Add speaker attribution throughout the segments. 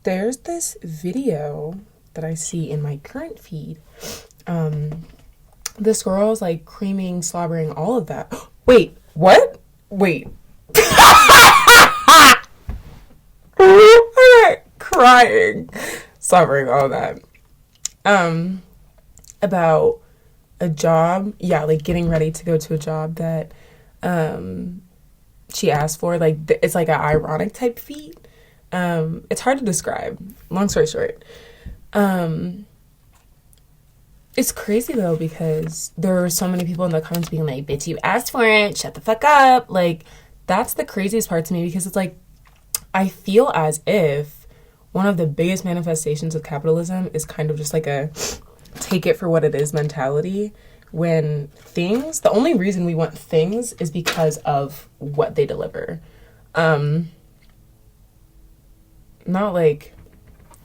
Speaker 1: There's this video that I see in my current feed. This girl's like creaming, slobbering, all of that. Wait, what? Wait. I'm crying, slobbering, all of that. Um, about a job. Yeah, like getting ready to go to a job that um she asked for. Like it's like an ironic type feat. It's hard to describe. Long story short. Um, it's crazy though because there are so many people in the comments being like, "Bitch, you asked for it. Shut the fuck up." Like that's the craziest part to me because it's like I feel as if one of the biggest manifestations of capitalism is kind of just like a take it for what it is mentality. When things, the only reason we want things is because of what they deliver. Um, Not like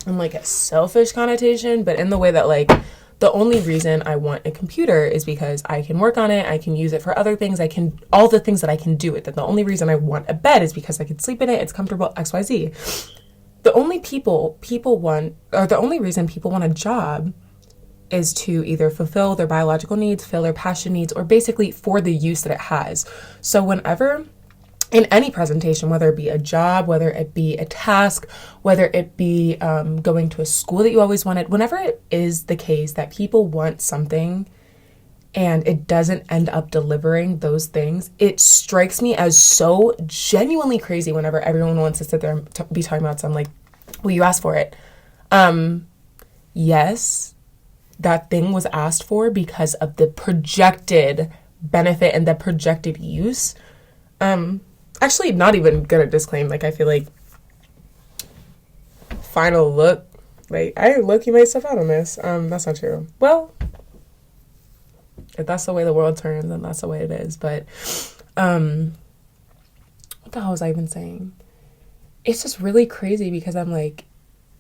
Speaker 1: in like a selfish connotation, but in the way that like the only reason I want a computer is because I can work on it, I can use it for other things, I can all the things that I can do with it. The only reason I want a bed is because I can sleep in it, it's comfortable, XYZ. The only people want or the only reason people want a job is to either fulfill their biological needs, fill their passion needs, or basically for the use that it has. So whenever in any presentation, whether it be a job, whether it be a task, whether it be going to a school that you always wanted, whenever it is the case that people want something and it doesn't end up delivering those things, it strikes me as so genuinely crazy whenever everyone wants to sit there and be talking about something like, well, you asked for it. Yes, that thing was asked for because of the projected benefit and the projected use. Actually, not even gonna disclaim, like, I feel like final look, like, I look, you made stuff out on this. That's not true. Well, if that's the way the world turns, then that's the way it is. But, what the hell was I even saying? It's just really crazy because I'm like,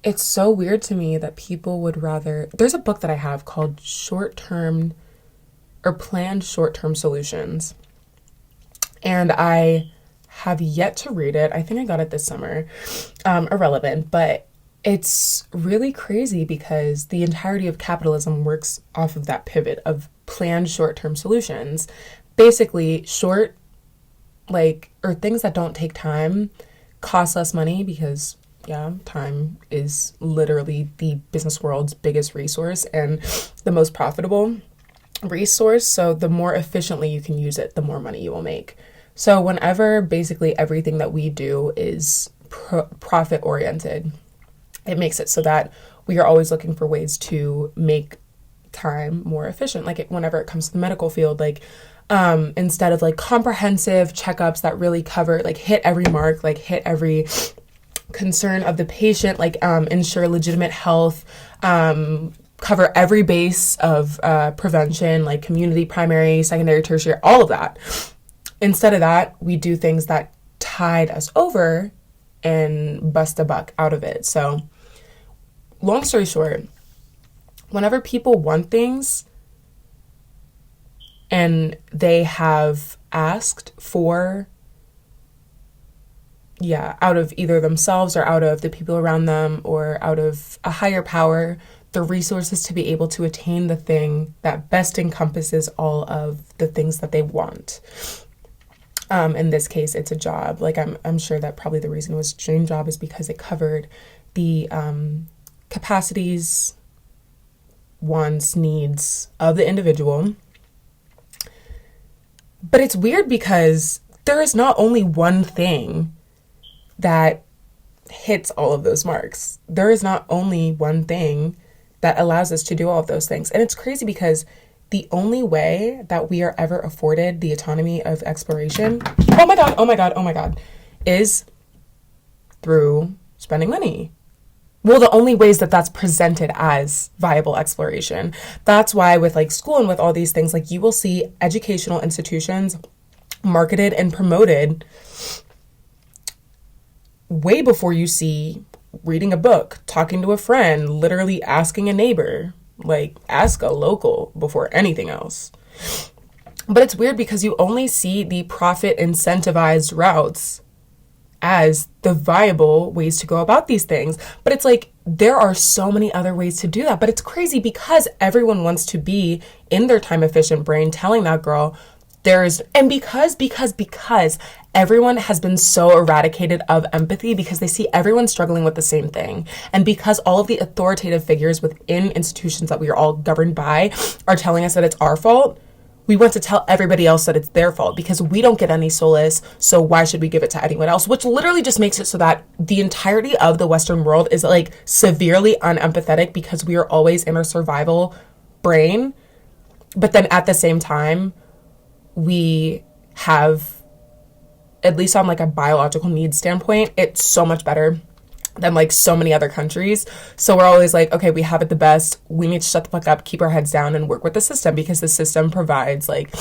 Speaker 1: it's so weird to me that people would rather. There's a book that I have called Short Term or Planned Short Term Solutions. And I have yet to read it. I think I got it this summer. Irrelevant, but it's really crazy because the entirety of capitalism works off of that pivot of planned short term solutions. Basically, short, like, or things that don't take time cost less money because yeah, time is literally the business world's biggest resource and the most profitable resource. So the more efficiently you can use it, the more money you will make. So whenever basically everything that we do is profit oriented, it makes it so that we are always looking for ways to make time more efficient. Like whenever it comes to the medical field, like instead of like comprehensive checkups that really cover, like hit every mark, like hit every concern of the patient, like ensure legitimate health, cover every base of prevention, like community, primary, secondary, tertiary, all of that. Instead of that, we do things that tide us over and bust a buck out of it. So, long story short, whenever people want things and they have asked for, yeah, out of either themselves or out of the people around them or out of a higher power, the resources to be able to attain the thing that best encompasses all of the things that they want. In this case, it's a job. Like I'm sure that probably the reason it was dream job is because it covered the capacities, wants, needs of the individual. But it's weird because there is not only one thing that hits all of those marks. There is not only one thing that allows us to do all of those things. And it's crazy because the only way that we are ever afforded the autonomy of exploration, oh my God, is through spending money. Well, the only ways that that's presented as viable exploration. That's why with like school and with all these things, like you will see educational institutions marketed and promoted way before you see reading a book, talking to a friend, literally asking a neighbor. Like, ask a local before anything else. But it's weird because you only see the profit incentivized routes as the viable ways to go about these things. But it's like, there are so many other ways to do that. But it's crazy because everyone wants to be in their time efficient brain telling that girl because everyone has been so eradicated of empathy because they see everyone struggling with the same thing. And because all of the authoritative figures within institutions that we are all governed by are telling us that it's our fault, we want to tell everybody else that it's their fault because we don't get any solace, so why should we give it to anyone else? Which literally just makes it so that the entirety of the Western world is like severely unempathetic because we are always in our survival brain. But then at the same time, we have, at least on like a biological needs standpoint, it's so much better than like so many other countries. So we're always like, okay, we have it the best. We need to shut the fuck up, keep our heads down, and work with the system because the system provides like,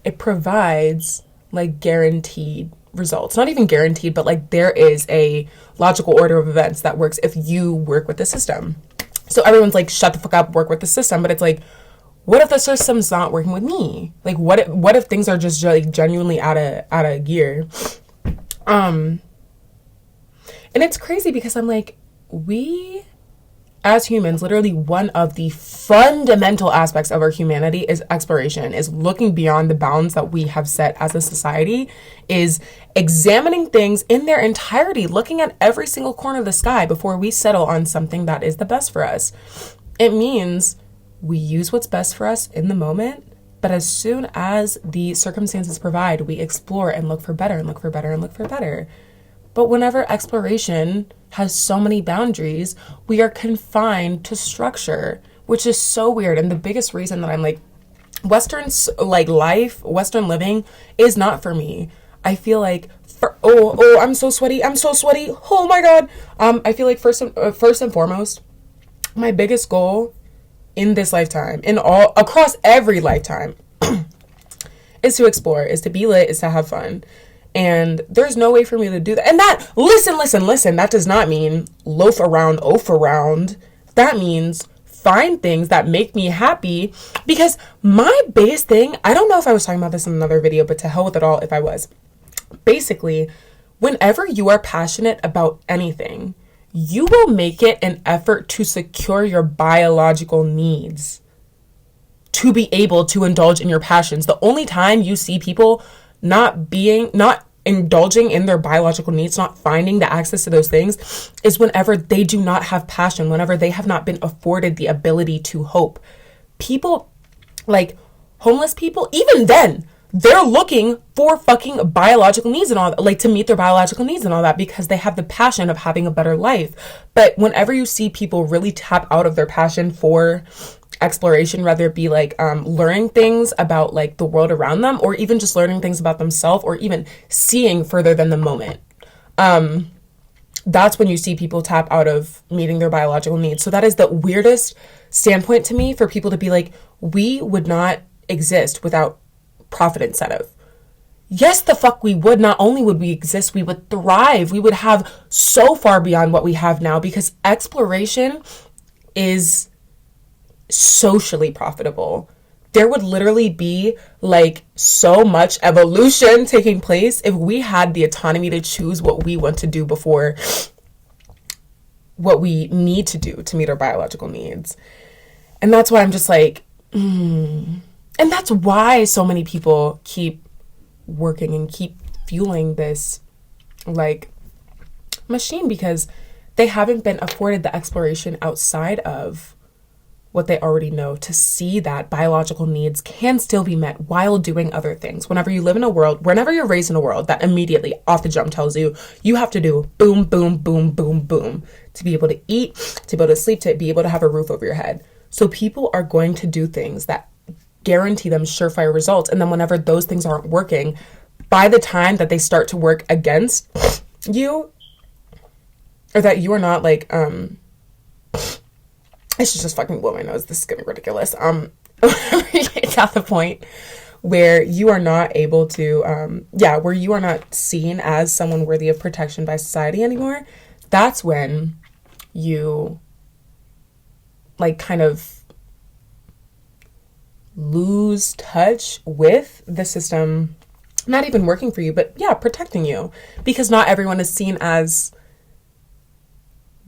Speaker 1: it provides like guaranteed results. Not even guaranteed, but like there is a logical order of events that works if you work with the system. So everyone's like, shut the fuck up, work with the system. But it's like, what if the system's not working with me? Like, what if things are just like genuinely out of gear? And it's crazy because I'm like, we as humans, literally one of the fundamental aspects of our humanity is exploration, is looking beyond the bounds that we have set as a society, is examining things in their entirety, looking at every single corner of the sky before we settle on something that is the best for us. It means we use what's best for us in the moment, but as soon as the circumstances provide, we explore and look for better and look for better and look for better. But whenever exploration has so many boundaries, we are confined to structure, which is so weird. And the biggest reason that I'm like, Western like life, Western living is not for me. I feel like, I'm so sweaty. Oh my God. I feel like first and foremost, my biggest goal in this lifetime, across every lifetime, is to explore, is to be lit, is to have fun. And there's no way for me to do that. And that, listen, that does not mean oaf around. That means find things that make me happy. Because my biggest thing, I don't know if I was talking about this in another video, but to hell with it all if I was. Basically, whenever you are passionate about anything, you will make it an effort to secure your biological needs to be able to indulge in your passions. The only time you see people not indulging in their biological needs, not finding the access to those things, is whenever they do not have passion, whenever they have not been afforded the ability to hope. People, like homeless people, even then, they're looking for fucking biological needs and all that, like to meet their biological needs and all that, because they have the passion of having a better life. But whenever you see people really tap out of their passion for exploration, whether it be like learning things about like the world around them, or even just learning things about themselves, or even seeing further than the moment, that's when you see people tap out of meeting their biological needs. So that is the weirdest standpoint to me, for people to be like, we would not exist without profit incentive. Yes, the fuck we would. Not only would we exist, we would thrive. We would have so far beyond what we have now, because exploration is socially profitable. There would literally be like so much evolution taking place if we had the autonomy to choose what we want to do before what we need to do to meet our biological needs. And that's why I'm just like, And that's why so many people keep working and keep fueling this like machine, because they haven't been afforded the exploration outside of what they already know, to see that biological needs can still be met while doing other things. Whenever you live in a world, whenever you're raised in a world that immediately off the jump tells you, you have to do boom, boom, boom, boom, boom, to be able to eat, to be able to sleep, to be able to have a roof over your head. So people are going to do things that guarantee them surefire results. And then whenever those things aren't working, by the time that they start to work against you, or that you are not like, I should just fucking blow my nose. This is getting ridiculous. You get to the point where you are not able to, where you are not seen as someone worthy of protection by society anymore. That's when you like kind of lose touch with the system not even working for you, but yeah, protecting you, because not everyone is seen as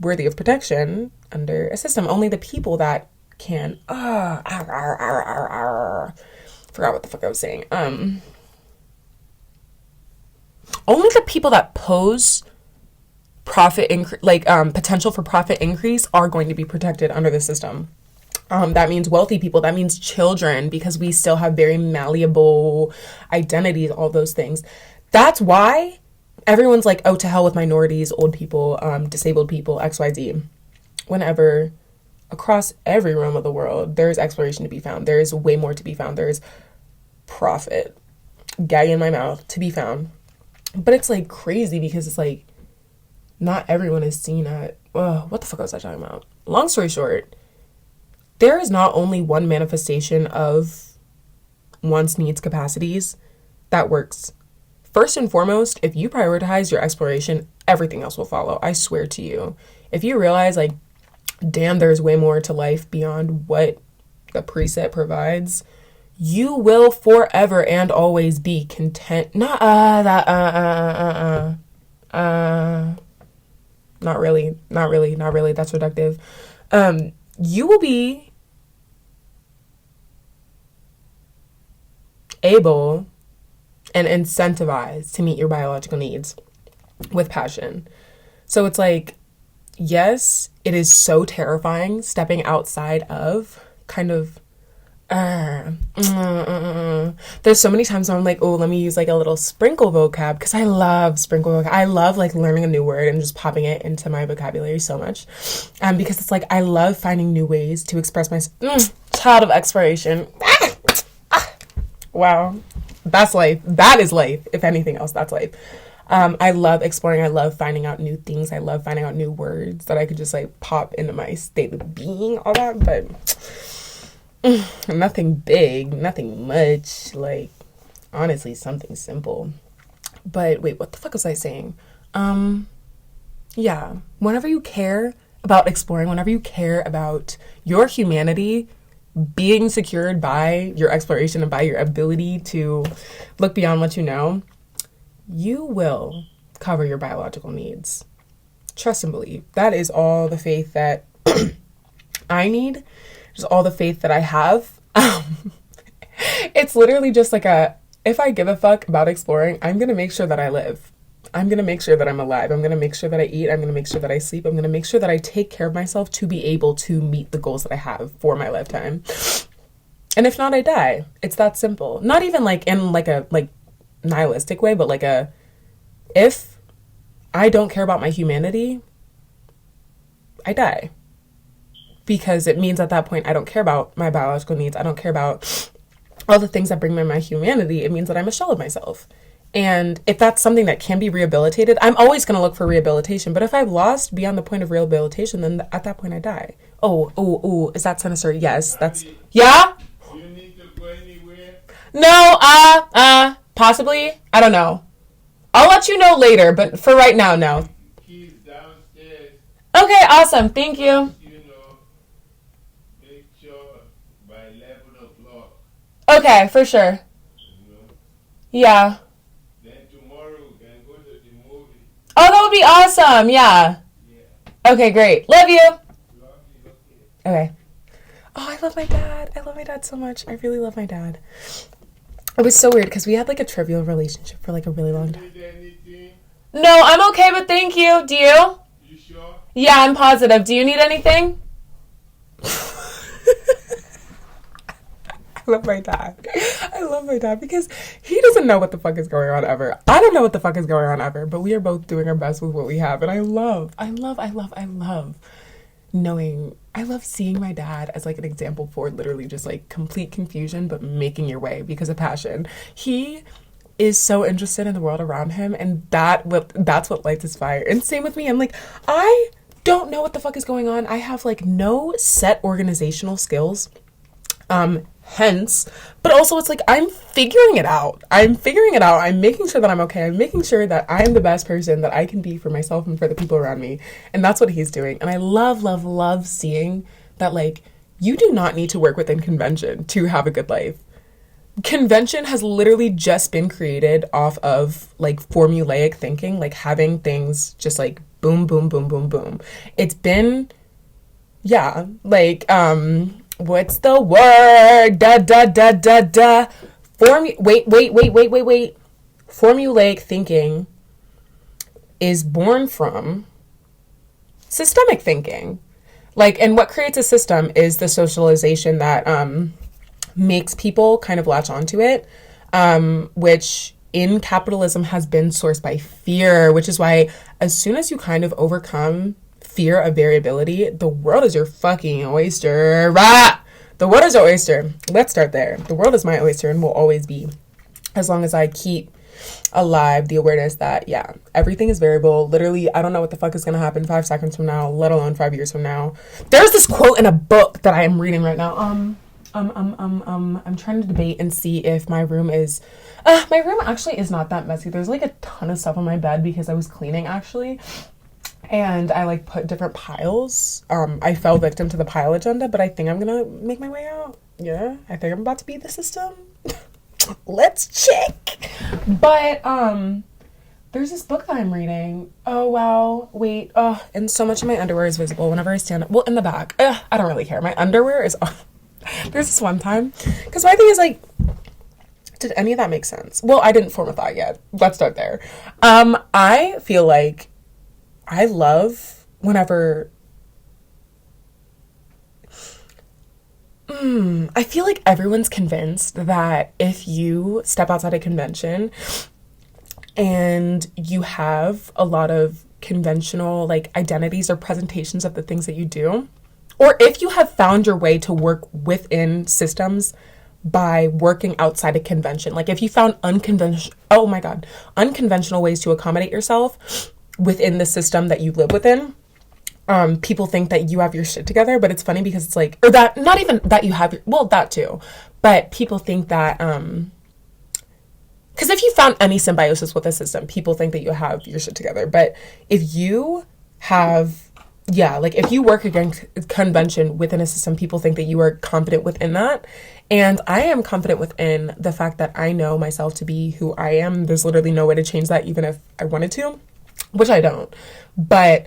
Speaker 1: worthy of protection under a system. Only the people that can forgot what the fuck I was saying. Only the people that pose profit potential for profit increase are going to be protected under the system. That means wealthy people, that means children, because we still have very malleable identities, all those things. That's why everyone's like, oh, to hell with minorities, old people, disabled people, XYZ. Whenever across every realm of the world, there's exploration to be found. There's way more to be found. There's profit, gag in my mouth, to be found. But it's like crazy because it's like not everyone is seen at, what the fuck was I talking about? Long story short, there is not only one manifestation of one's needs capacities that works. First and foremost, if you prioritize your exploration, everything else will follow. I swear to you. If you realize, like, damn, there's way more to life beyond what the preset provides, you will forever and always be content. Not really. That's reductive. You will be able and incentivized to meet your biological needs with passion. So it's like, yes, it is so terrifying stepping outside of kind of there's so many times where I'm like, oh, let me use like a little sprinkle vocab, because I love sprinkle vocab. I love like learning a new word and just popping it into my vocabulary so much, because it's like I love finding new ways to express myself. Child of exploration. Wow, that's life. That is life. If anything else, that's life. I love exploring. I love finding out new things. I love finding out new words that I could just like pop into my state of being, all that. But nothing big, nothing much. Like, honestly, something simple. But wait, what the fuck was I saying? Yeah, whenever you care about exploring, whenever you care about your humanity being secured by your exploration and by your ability to look beyond what you know, you will cover your biological needs. Trust and believe. That is all the faith that I need. Just all the faith that I have. It's literally just like if I give a fuck about exploring, I'm going to make sure that I live. I'm going to make sure that I'm alive. I'm going to make sure that I eat. I'm going to make sure that I sleep. I'm going to make sure that I take care of myself to be able to meet the goals that I have for my lifetime. And if not, I die. It's that simple. Not even like in like a nihilistic way, but like if I don't care about my humanity, I die. Because it means at that point, I don't care about my biological needs. I don't care about all the things that bring me my humanity. It means that I'm a shell of myself. And if that's something that can be rehabilitated, I'm always going to look for rehabilitation. But if I've lost beyond the point of rehabilitation, then at that point I die. Oh, is that sinister? Yes, that's... Yeah?
Speaker 2: Do you need to go anywhere?
Speaker 1: No, possibly. I don't know. I'll let you know later, but for right now, no.
Speaker 2: Keys downstairs.
Speaker 1: Okay, awesome. Thank you.
Speaker 2: Make sure by 11 o'clock.
Speaker 1: Okay, for sure. Yeah.
Speaker 2: Then tomorrow we can go to the movie.
Speaker 1: Oh, that would be awesome. Yeah. Okay, great. Love you.
Speaker 2: Love you,
Speaker 1: Okay. Oh, I love my dad. I love my dad so much. I really love my dad. It was so weird because we had like a trivial relationship for like a really long time.
Speaker 2: Need anything?
Speaker 1: No, I'm okay, but thank you. Do you?
Speaker 2: You sure?
Speaker 1: Yeah, I'm positive. Do you need anything? I love my dad. I love my dad because he doesn't know what the fuck is going on ever. I don't know what the fuck is going on ever, but we are both doing our best with what we have. And I love knowing, I love seeing my dad as like an example for literally just like complete confusion, but making your way because of passion. He is so interested in the world around him, and that's what lights his fire. And same with me. I'm like, I don't know what the fuck is going on. I have like no set organizational skills. Hence, but also it's like I'm figuring it out. I'm making sure that I'm okay. I'm making sure that I'm the best person that I can be for myself and for the people around me. And that's what he's doing. And I love seeing that, like, you do not need to work within convention to have a good life. Convention has literally just been created off of like formulaic thinking, like having things just like boom, boom, boom, boom, boom. It's been, yeah, like, what's the word? Da, da, da, da, da. Wait. Formulaic thinking is born from systemic thinking. Like, and what creates a system is the socialization that makes people kind of latch onto it, which in capitalism has been sourced by fear, which is why as soon as you kind of overcome fear of variability, the world is your fucking oyster. Rah! The world is your oyster. Let's start there. The world is my oyster and will always be, as long as I keep alive the awareness that, yeah, everything is variable. Literally, I don't know what the fuck is going to happen 5 seconds from now, let alone 5 years from now. There's this quote in a book that I am reading right now. I'm trying to debate and see if my room is, my room actually is not that messy. There's like a ton of stuff on my bed because I was cleaning actually. And I like put different piles. I fell victim to the pile agenda, but I think I'm going to make my way out. Yeah, I think I'm about to beat the system. Let's check. But there's this book that I'm reading. Oh wow, wait. And so much of my underwear is visible whenever I stand up. Well, in the back. I don't really care. My underwear is off. There's this one time, because my thing is like, did any of that make sense? Well, I didn't form a thought yet. Let's start there. I feel like I love whenever I feel like everyone's convinced that if you step outside a convention and you have a lot of conventional like identities or presentations of the things that you do, or if you have found your way to work within systems by working outside a convention, like if you found unconventional ways to accommodate yourself within the system that you live within, people think that you have your shit together. But it's funny because it's like, or that, not even that you have, well, that too, but people think that, because if you found any symbiosis with a system, people think that you have your shit together. But if you have, like if you work against convention within a system, people think that you are confident within that. And I am confident within the fact that I know myself to be who I am. There's literally no way to change that, even if I wanted to, which I don't. But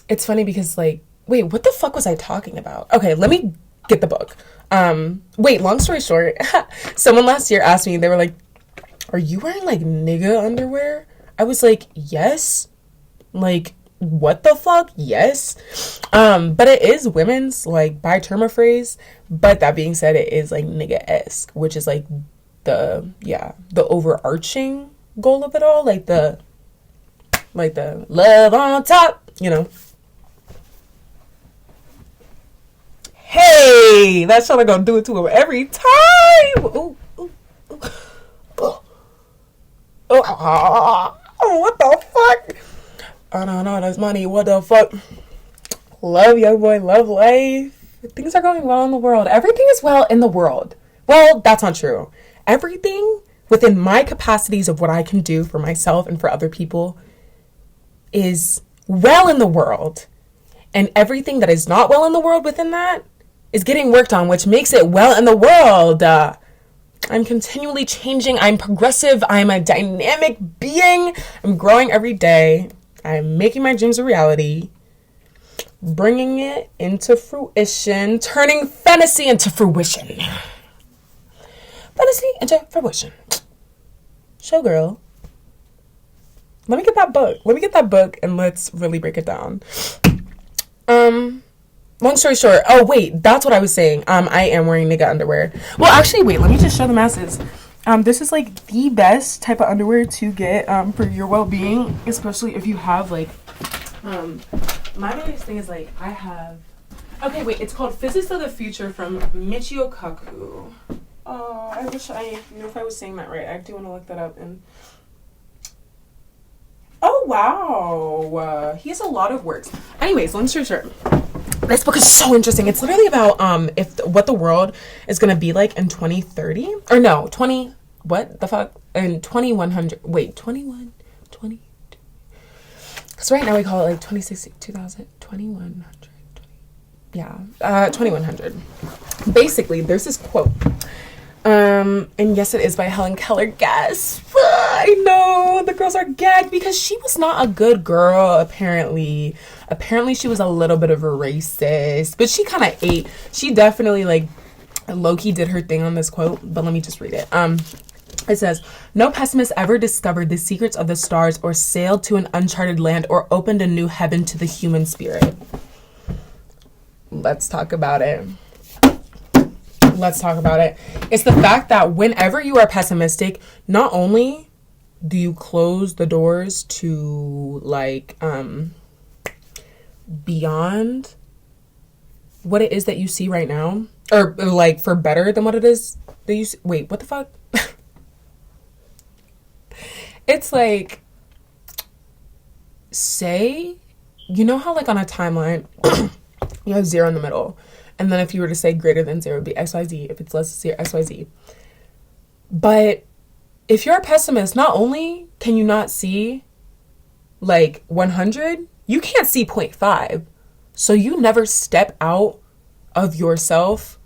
Speaker 1: it's funny because like, wait, what the fuck was I talking about? Okay, let me get the book. Long story short, someone last year asked me, they were like, are you wearing like nigga underwear? I was like, yes. Like, what the fuck? Yes. But it is women's like bi term or phrase. But that being said, it is like nigga-esque, which is like the overarching goal of it all. Like the love on top, you know. Hey, that's how I'm gonna do it to him every time. Ooh, ooh, ooh. Oh, what the fuck? Oh, no, that's money. What the fuck? Love, young boy, love life. Things are going well in the world. Everything is well in the world. Well, that's not true. Everything within my capacities of what I can do for myself and for other people is well in the world. And everything that is not well in the world within that is getting worked on, which makes it well in the world. I'm continually changing. I'm progressive. I'm a dynamic being. I'm growing every day. I'm making my dreams a reality, bringing it into fruition, turning fantasy into fruition. Fantasy into fruition. Showgirl. Let me get that book and let's really break it down. Long story short, oh wait, that's what I was saying. I am wearing nigga underwear. Well, actually, wait, let me just show the masses. This is like the best type of underwear to get for your well-being, especially if you have like my biggest thing is like I have, okay, wait, it's called Physics of the Future from Michio Kaku. Oh, I wish I knew if I was saying that right. I do want to look that up. And oh wow, he has a lot of works. Anyways, long story short, this book is so interesting. It's literally about what the world is gonna be like in 2030 or no 20 what the fuck in 2100. Wait, 21 20. Because right now we call it like 2060 2000 2100. Yeah, 2100. Basically, there's this quote. And yes, it is by Helen Keller. Guess. I know the girls are gagged because she was not a good girl, apparently. Apparently, she was a little bit of a racist, but she kind of ate. She definitely, like, low-key did her thing on this quote, but let me just read it. It says, no pessimist ever discovered the secrets of the stars or sailed to an uncharted land or opened a new heaven to the human spirit. Let's talk about it. Let's talk about it. It's the fact that whenever you are pessimistic, not only do you close the doors to, like, beyond what it is that you see right now, or like for better than what it is that you see. Wait, what the fuck? It's like, say, you know how like on a timeline you have 0 in the middle, and then if you were to say greater than 0 it would be XYZ, if it's less than 0, XYZ. But if you're a pessimist, not only can you not see like 100, you can't see 0.5. So you never step out of yourself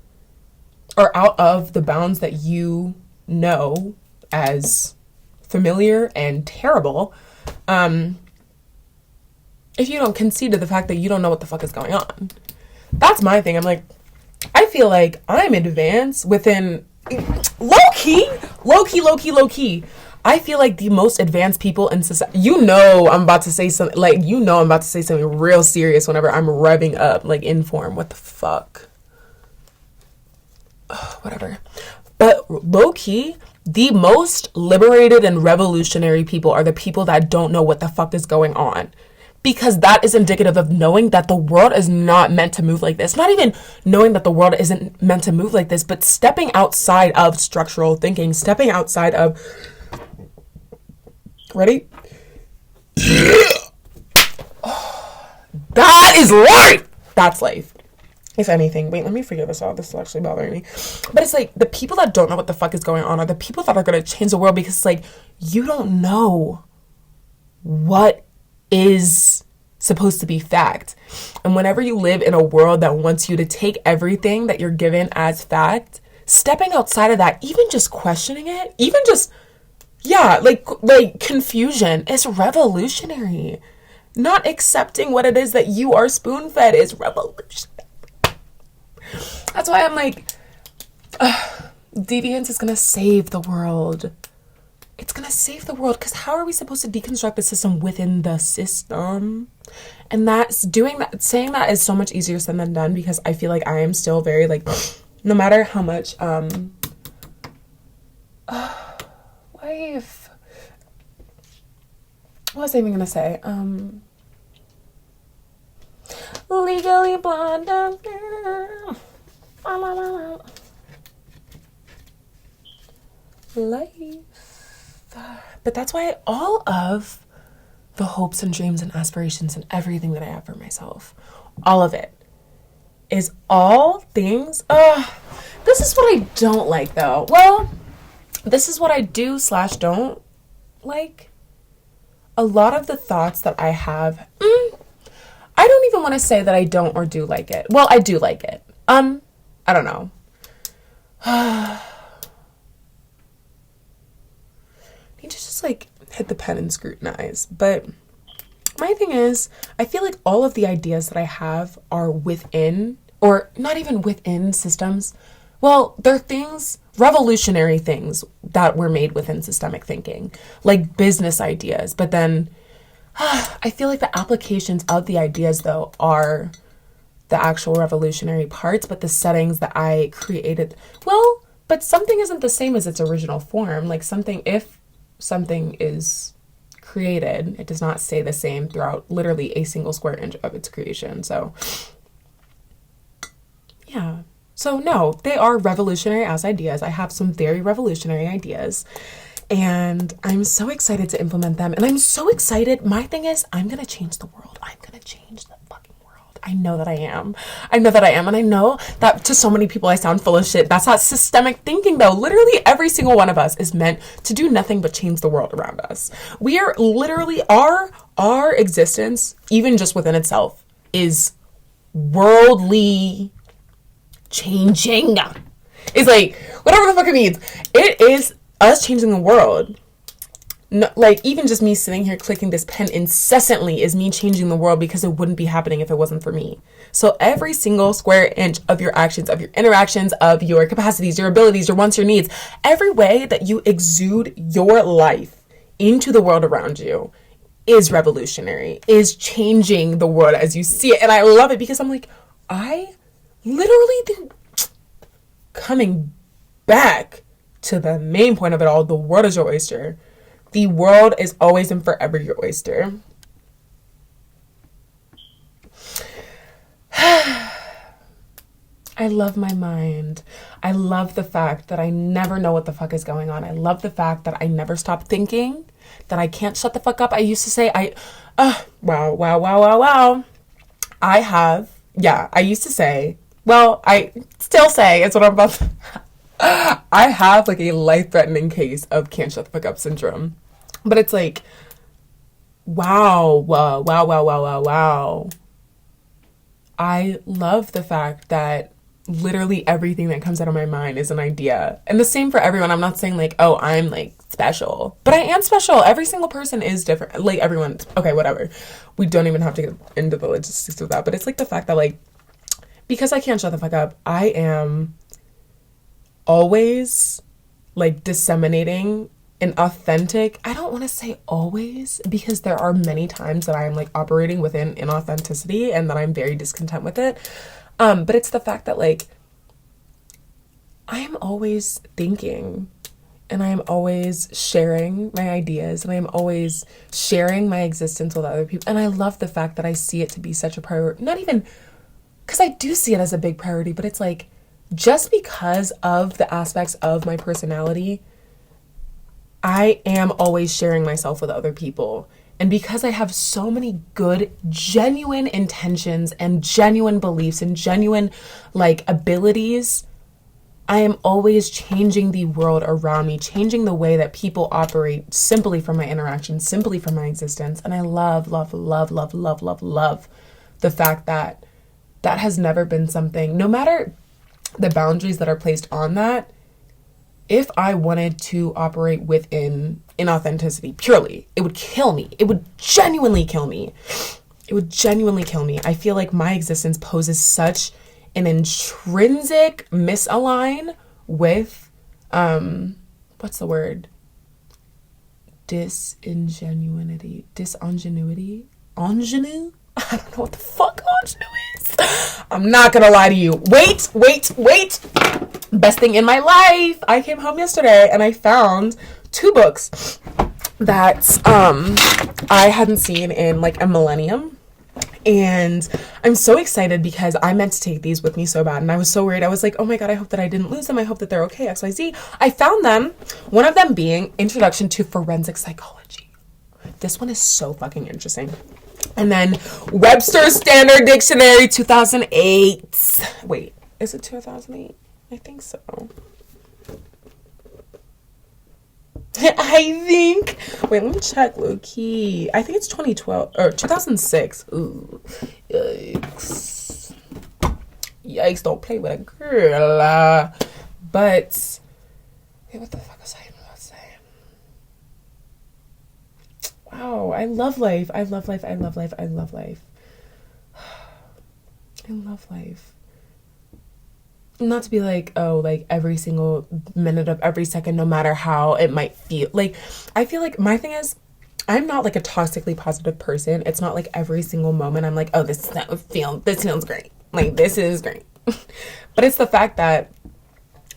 Speaker 1: or out of the bounds that you know as familiar and terrible, if you don't concede to the fact that you don't know what the fuck is going on. That's my thing. I'm like, I feel like I'm advanced within low-key. I feel like the most advanced people in society, I'm about to say something, like, I'm about to say something real serious whenever I'm revving up, like, in form. What the fuck? Ugh, whatever. But low-key, the most liberated and revolutionary people are the people that don't know what the fuck is going on. Because that is indicative of knowing that the world is not meant to move like this. Not even knowing that the world isn't meant to move like this, but stepping outside of structural thinking, stepping outside of... Ready? That is life! That's life. If anything. Wait, let me figure this out. This is actually bothering me. But it's like, the people that don't know what the fuck is going on are the people that are going to change the world, because it's like, you don't know what is supposed to be fact. And whenever you live in a world that wants you to take everything that you're given as fact, stepping outside of that, even just questioning it, even just, like confusion is revolutionary. Not accepting what it is that you are spoon-fed is revolutionary. That's why I'm like, deviance is gonna save the world. It's gonna save the world, because how are we supposed to deconstruct the system within the system? And saying that is so much easier said than done, because I feel like I am still very, like, no matter how much, life. What was I even gonna say? Legally blonde. Life. But that's why all of the hopes and dreams and aspirations and everything that I have for myself, all of it, is all things. This is what I don't like, though. Well, this is what I do/don't like. A lot of the thoughts that I have, I don't even want to say that I don't or do like it. Well, I do like it. I don't know. Need to just like hit the pen and scrutinize. But my thing is, I feel like all of the ideas that I have are within, or not even within systems. Well, they're things, revolutionary things that were made within systemic thinking, like business ideas. But then I feel like the applications of the ideas, though, are the actual revolutionary parts, but the settings that I created, well, but something isn't the same as its original form. Like if something is created, it does not stay the same throughout literally a single square inch of its creation. So, yeah. So no, they are revolutionary as ideas. I have some very revolutionary ideas, and I'm so excited to implement them. And I'm so excited. My thing is, I'm going to change the world. I'm going to change the fucking world. I know that I am. And I know that to so many people I sound full of shit. That's not systemic thinking, though. Literally every single one of us is meant to do nothing but change the world around us. We are literally, our existence, even just within itself, is worldly changing. It's like, whatever the fuck it means. It is us changing the world. No, like, even just me sitting here clicking this pen incessantly is me changing the world, because it wouldn't be happening if it wasn't for me. So every single square inch of your actions, of your interactions, of your capacities, your abilities, your wants, your needs, every way that you exude your life into the world around you is revolutionary, is changing the world as you see it. And I love it, because I'm like, I literally do, coming back to the main point of it all, the world is your oyster. The world is always and forever your oyster. I love my mind. I love the fact that I never know what the fuck is going on. I love the fact that I never stop thinking, that I can't shut the fuck up. I used to say, wow. I used to say, well, I still say, it's what I'm about to, I have like a life-threatening case of can't shut the fuck up syndrome. But it's like, wow. I love the fact that literally everything that comes out of my mind is an idea. And the same for everyone. I'm not saying like, oh, I'm like special. But I am special. Every single person is different. Like everyone, okay, whatever. We don't even have to get into the logistics of that. But it's like the fact that like, because I can't shut the fuck up, I am always like disseminating an authentic, I don't want to say always, because there are many times that I am like operating within inauthenticity and that I'm very discontent with it. But it's the fact that like I am always thinking, and I am always sharing my ideas, and I am always sharing my existence with other people. And I love the fact that I see it to be such a priority, not even because I do see it as a big priority, but it's like, just because of the aspects of my personality, I am always sharing myself with other people. And because I have so many good, genuine intentions and genuine beliefs and genuine like abilities, I am always changing the world around me, changing the way that people operate simply from my interactions, simply from my existence. And I love the fact that that has never been something, no matter the boundaries that are placed on that, if I wanted to operate within inauthenticity purely, it would kill me. It would genuinely kill me. It would genuinely kill me. I feel like my existence poses such an intrinsic misalign with, what's the word? Disingenuity? Disingenuity? Ingenue? I don't know what the fuck ingenue is. I'm not gonna lie to you. Wait. Best thing in my life. I came home yesterday and I found 2 books that I hadn't seen in like a millennium. And I'm so excited because I meant to take these with me so bad. And I was so worried. I was like, oh my God, I hope that I didn't lose them. I hope that they're okay, XYZ. I found them. One of them being Introduction to Forensic Psychology. This one is so fucking interesting. And then Webster's Standard Dictionary 2008. Wait, is it 2008? I think so. Wait, let me check low key. I think it's 2012 or 2006. Ooh, yikes, don't play with a girl. But, hey, what the fuck was I about to say? Wow, I love life. I love life. Not to be like, oh, like every single minute of every second, no matter how it might feel. Like, I feel like my thing is, I'm not like a toxically positive person. It's not like every single moment I'm like, oh, this feels great. Like, this is great. But it's the fact that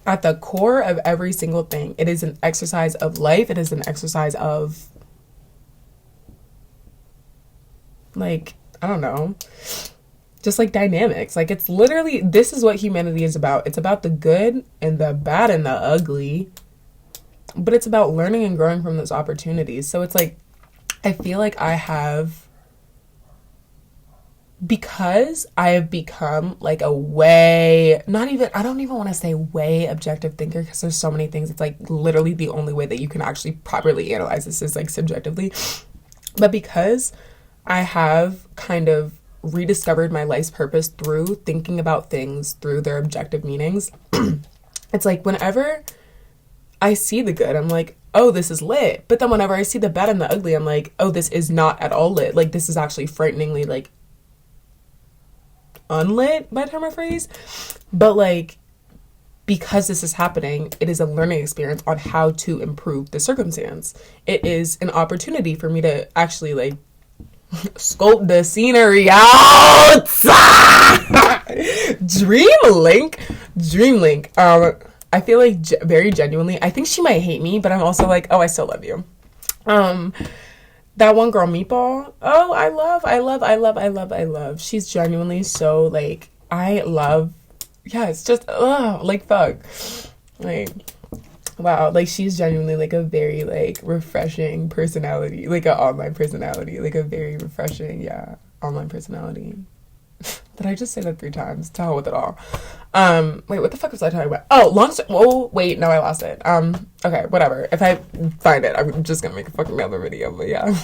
Speaker 1: at the core of every single thing, it is an exercise of life. It is an exercise of, like, I don't know, just like dynamics. Like, it's literally, this is what humanity is about. It's about the good and the bad and the ugly, but it's about learning and growing from those opportunities. So it's like, I feel like I have, because I have become like a way, I don't even want to say way objective thinker, because there's so many things. It's like literally the only way that you can actually properly analyze this is like subjectively. But because I have kind of rediscovered my life's purpose through thinking about things through their objective meanings. It's like whenever I see the good, I'm like, oh, this is lit. But then whenever I see the bad and the ugly, I'm like, oh, this is not at all lit. Like, this is actually frighteningly, like, unlit, by term or phrase. But, like, because this is happening, it is a learning experience on how to improve the circumstance. It is an opportunity for me to actually, like, sculpt the scenery out. Dreamlink. I feel like very genuinely, I think she might hate me, but I'm also like, oh, I still love you. That one girl, Meatball. Oh, I love. She's genuinely so, like, yeah, it's just, like, fuck. Like, wow, like, she's genuinely, like, a very, like, refreshing personality, like, an online personality, like, a very refreshing, yeah, online personality. Did I just say that 3 times? To hell with it all. Wait, what the fuck was I talking about? Oh, wait, no, I lost it. Okay, whatever. If I find it, I'm just gonna make a fucking other video, but yeah.